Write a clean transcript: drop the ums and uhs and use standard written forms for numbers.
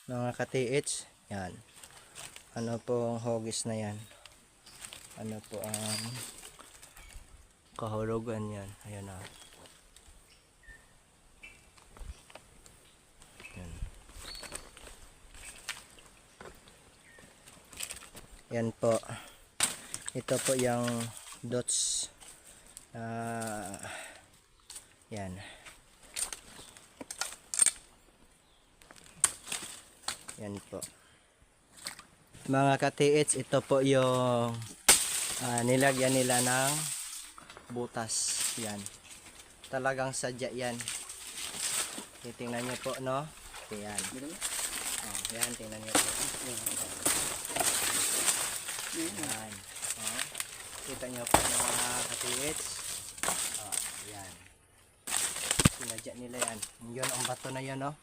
mga ka-TH. Yan. Ano pong hogis na yan? Ano po ang kahulugan yan? Ayan na. Yan. Yan po. Ito po yung dots. Yan. Yan po. Mga ka-TH, ito po yung nilagyan nila ng butas. Yan. Talagang sadya yan. Titingnan nyo po, no? Yan. Oh, yan, tingnan nyo po. Yan. Oh. Kita nyo po mga ka-TH. Oh, yan. Sinadya nila yan. Yun, ang bato na yan, no?